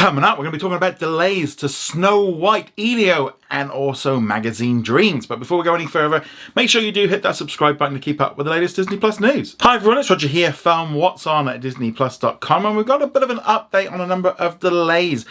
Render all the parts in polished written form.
Coming up, we're going to be talking about delays to Snow White, Elio, and also Magazine Dreams. But before we go any further, make sure you do hit that subscribe button to keep up with the latest Disney Plus news. Hi everyone, it's Roger here from What's On at DisneyPlus.com, and we've got a bit of an update on a number of delays.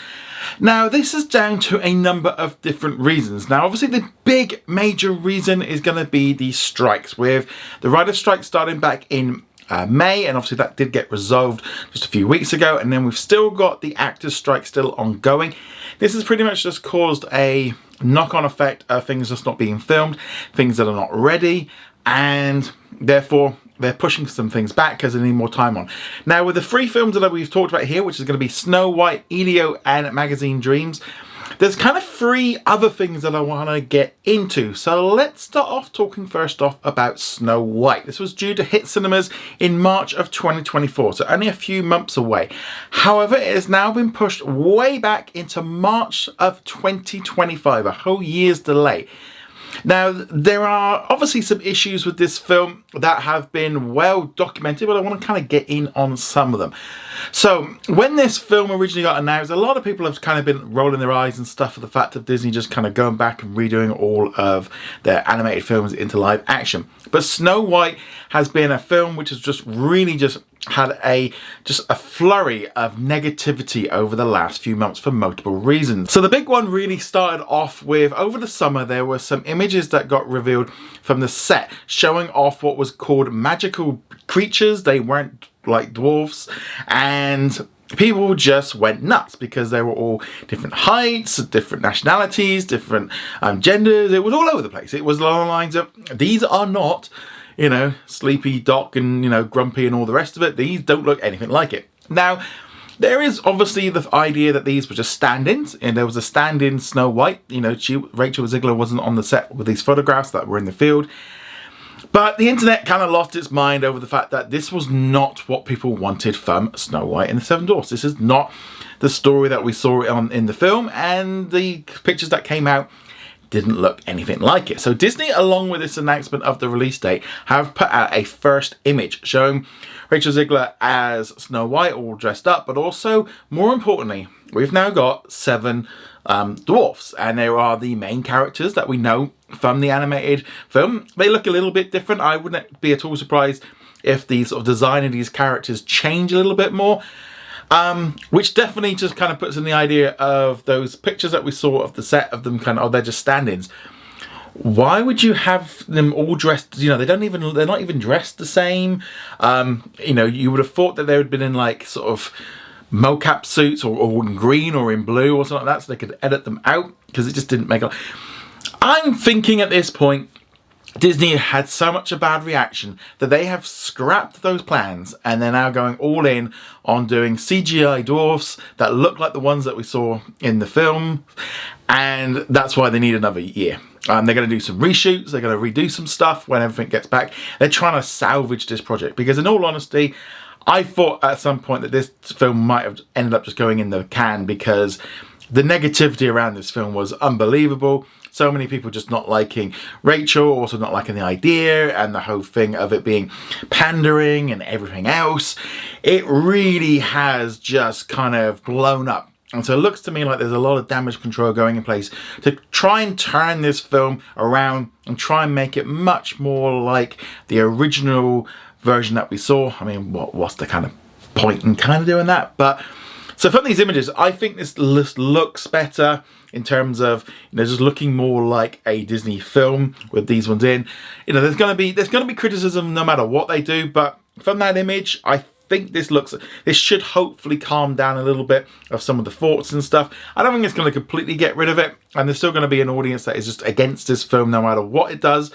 Now, this is down to a number of different reasons. Now, obviously, the big major reason is going to be the strikes, with the writer's strike starting back in May, and obviously that did get resolved just a few weeks ago, and then we've still got the actors' strike still ongoing. This has pretty much just caused a knock-on effect of things just not being filmed, things that are not ready, and therefore they're pushing some things back because they need more time on. Now, with the three films that we've talked about here, which is going to be Snow White, Elio, and Magazine Dreams, there's kind of three other things that I want to get into. So let's start off talking first off about Snow White. This was due to hit cinemas in March of 2024, so only a few months away. However, it has now been pushed way back into March of 2025, a whole year's delay. Now, there are obviously some issues with this film that have been well documented, but I want to kind of get in on some of them. So, when this film originally got announced, a lot of people have kind of been rolling their eyes and stuff at the fact of Disney just kind of going back and redoing all of their animated films into live action. But Snow White has been a film which has just really had a flurry of negativity over the last few months for multiple reasons. So the big one really started off with, over the summer, there were some images that got revealed from the set showing off what was called magical creatures. They weren't like dwarfs, and people just went nuts because they were all different heights, different nationalities, different genders. It was all over the place. It was along the lines of, these are not, you know, Sleepy Doc and, you know, Grumpy and all the rest of it. These don't look anything like it. Now, there is obviously the idea that these were just stand-ins, and there was a stand-in Snow White. You know, Rachel Ziegler wasn't on the set with these photographs that were in the field. But the internet kind of lost its mind over the fact that this was not what people wanted from Snow White and the Seven Dwarfs. This is not the story that we saw in the film, and the pictures that came out didn't look anything like it. So Disney, along with this announcement of the release date, have put out a first image showing Rachel Ziegler as Snow White all dressed up, but also, more importantly, we've now got 7 dwarfs, and they are the main characters that we know from the animated film. They look a little bit different. I wouldn't be at all surprised if the sort of design of these characters change a little bit more. Which definitely just kind of puts in the idea of those pictures that we saw of the set of them kind of, oh, they're just stand-ins. Why would you have them all dressed, you know, they're not even dressed the same. You know, you would have thought that they would have been in like sort of mocap suits or in green or in blue or something like that, so they could edit them out, because it just didn't make a... I'm thinking at this point, Disney had so much a bad reaction that they have scrapped those plans, and they're now going all in on doing CGI dwarfs that look like the ones that we saw in the film, and that's why they need another year. They're going to do some reshoots, they're going to redo some stuff when everything gets back. They're trying to salvage this project, because in all honesty, I thought at some point that this film might have ended up just going in the can, because the negativity around this film was unbelievable. So many people just not liking Rachel, also not liking the idea, and the whole thing of it being pandering and everything else. It really has just kind of blown up. And so it looks to me like there's a lot of damage control going in place to try and turn this film around and try and make it much more like the original version that we saw. I mean, what's the kind of point in kind of doing that? But so from these images, I think this list looks better in terms of, you know, just looking more like a Disney film with these ones in. You know, there's going to be criticism no matter what they do, but from that image, I think this should hopefully calm down a little bit of some of the thoughts and stuff. I don't think it's going to completely get rid of it, and there's still going to be an audience that is just against this film no matter what it does.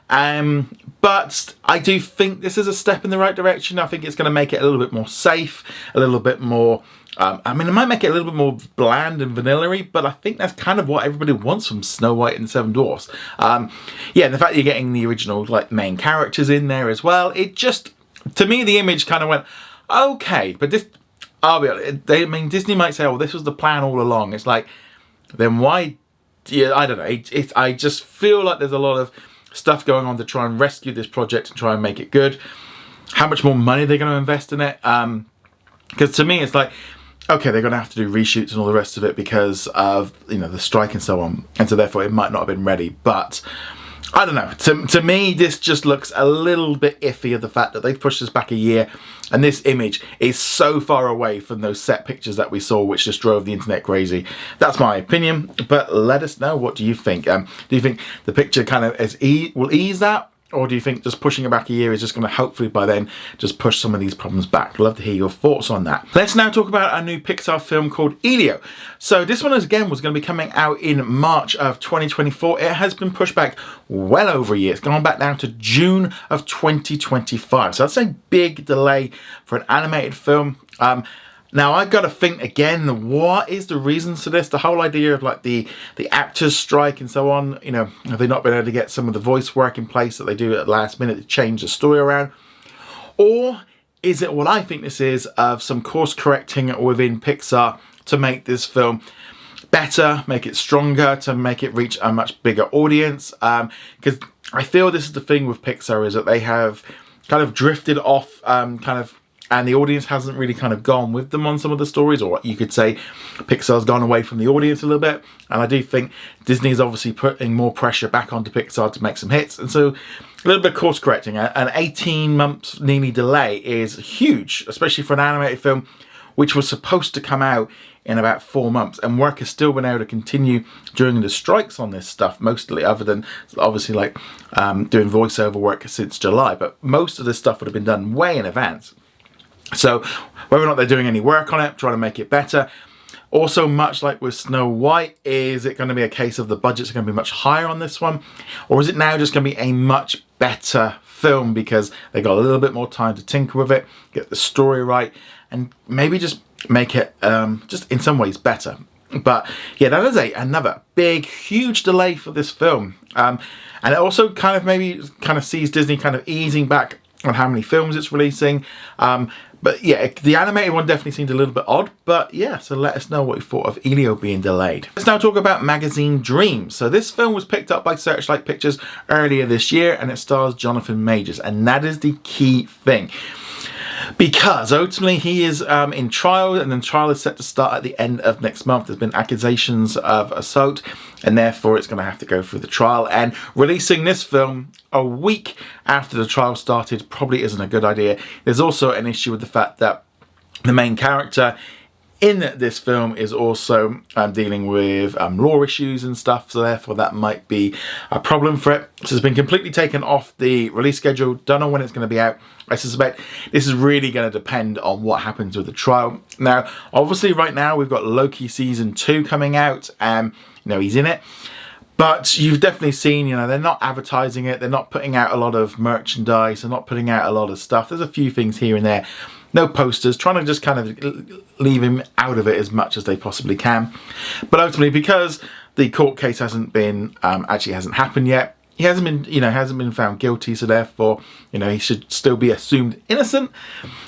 But I do think this is a step in the right direction. I think it's going to make it a little bit more safe, a little bit more... I mean, it might make it a little bit more bland and vanilla-y, but I think that's kind of what everybody wants from Snow White and the Seven Dwarfs. Yeah, and the fact that you're getting the original like main characters in there as well, it just, to me, the image kind of went, okay, but this, I'll be honest, I mean, Disney might say, oh, this was the plan all along. It's like, then why, yeah, I don't know. I just feel like there's a lot of stuff going on to try and rescue this project and try and make it good. How much more money they're going to invest in it? Because to me, it's like, okay, they're going to have to do reshoots and all the rest of it because of, you know, the strike and so on, and so therefore it might not have been ready. But I don't know, to me this just looks a little bit iffy of the fact that they've pushed this back a year, and this image is so far away from those set pictures that we saw, which just drove the internet crazy. That's my opinion, but let us know, what do you think? Do you think the picture kind of will ease that? Or do you think just pushing it back a year is just going to hopefully by then just push some of these problems back? I'd love to hear your thoughts on that. Let's now talk about a new Pixar film called Elio. So this one again was going to be coming out in March of 2024. It has been pushed back well over a year. It's gone back down to June of 2025. So that's a big delay for an animated film. Now I've got to think again, what is the reasons for this? The whole idea of like the actors strike and so on, you know, have they not been able to get some of the voice work in place that they do at the last minute to change the story around? Or is it what I think this is, of some course correcting within Pixar to make this film better, make it stronger, to make it reach a much bigger audience? Because I feel this is the thing with Pixar, is that they have kind of drifted off and the audience hasn't really kind of gone with them on some of the stories, or you could say Pixar's gone away from the audience a little bit. And I do think Disney's obviously putting more pressure back onto Pixar to make some hits. And so a little bit of course correcting. An 18 months nearly delay is huge, especially for an animated film, which was supposed to come out in about 4 months. And work has still been able to continue during the strikes on this stuff, mostly, other than obviously like doing voiceover work since July. But most of this stuff would have been done way in advance. So whether or not they're doing any work on it, trying to make it better. Also, much like with Snow White, is it going to be a case of the budgets are going to be much higher on this one? Or is it now just going to be a much better film because they got a little bit more time to tinker with it, get the story right, and maybe just make it just in some ways better? But yeah, that is another big, huge delay for this film. And it also kind of sees Disney kind of easing back on how many films it's releasing. But yeah, the animated one definitely seemed a little bit odd. But yeah, so let us know what you thought of Elio being delayed. Let's now talk about Magazine Dreams. So this film was picked up by Searchlight Pictures earlier this year, and it stars Jonathan Majors. And that is the key thing, because ultimately he is in trial, and the trial is set to start at the end of next month. There's been accusations of assault, and therefore it's going to have to go through the trial. And releasing this film a week after the trial started probably isn't a good idea. There's also an issue with the fact that the main character in this film is also dealing with law issues and stuff, so therefore that might be a problem for it. So it's been completely taken off the release schedule. Don't know when it's going to be out. I suspect this is really going to depend on what happens with the trial. Now, obviously right now we've got Loki season 2 coming out, and you know, he's in it. But you've definitely seen, you know, they're not advertising it. They're not putting out a lot of merchandise. They're not putting out a lot of stuff. There's a few things here and there. No posters, trying to just kind of leave him out of it as much as they possibly can. But ultimately, because the court case hasn't been, actually hasn't happened yet, he hasn't been found guilty, so therefore, you know, he should still be assumed innocent.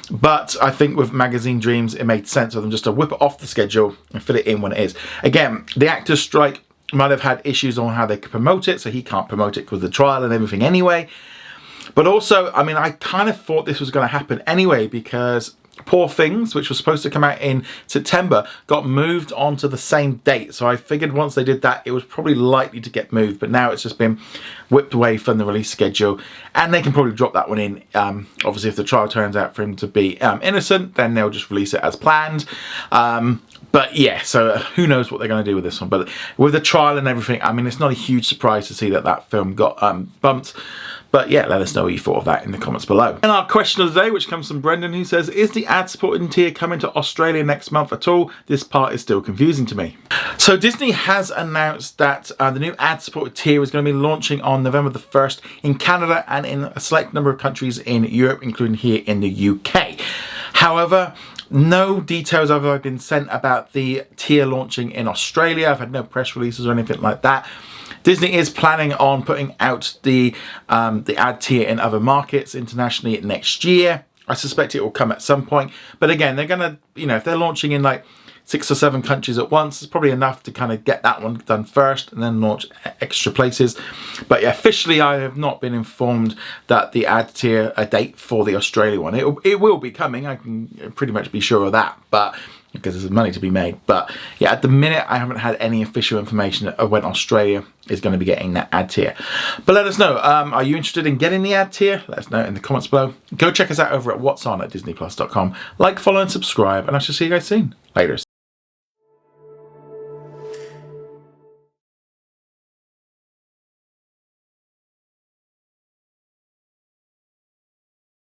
But I think with Magazine Dreams, it made sense for them just to whip it off the schedule and fit it in when it is. Again, the actors' strike might have had issues on how they could promote it, so he can't promote it with the trial and everything anyway. But also, I mean, I kind of thought this was going to happen anyway, because Poor Things, which was supposed to come out in September, got moved onto the same date. So I figured once they did that, it was probably likely to get moved. But now it's just been whipped away from the release schedule. And they can probably drop that one in. Obviously, if the trial turns out for him to be innocent, then they'll just release it as planned. But yeah, so who knows what they're going to do with this one. But with the trial and everything, I mean, it's not a huge surprise to see that film got bumped. But yeah, let us know what you thought of that in the comments below. And our question of the day, which comes from Brendan, who says, is the ad-supported tier coming to Australia next month at all? This part is still confusing to me. So Disney has announced that the new ad-supported tier is going to be launching on November the 1st in Canada and in a select number of countries in Europe, including here in the UK. However, no details have been sent about the tier launching in Australia. I've had no press releases or anything like that. Disney is planning on putting out the ad tier in other markets internationally next year. I suspect it will come at some point. But again, they're going to, you know, if they're launching in like 6 or 7 countries at once, it's probably enough to kind of get that one done first and then launch extra places. But yeah, officially, I have not been informed that the ad tier, a date for the Australia one. It will be coming. I can pretty much be sure of that. But because there's money to be made. But yeah, at the minute I haven't had any official information of when Australia is going to be getting that ad tier. But let us know, are you interested in getting the ad tier? Let us know in the comments below. Go check us out over at what's on at disneyplus.com. Like, follow and subscribe, and I shall see you guys soon. Later.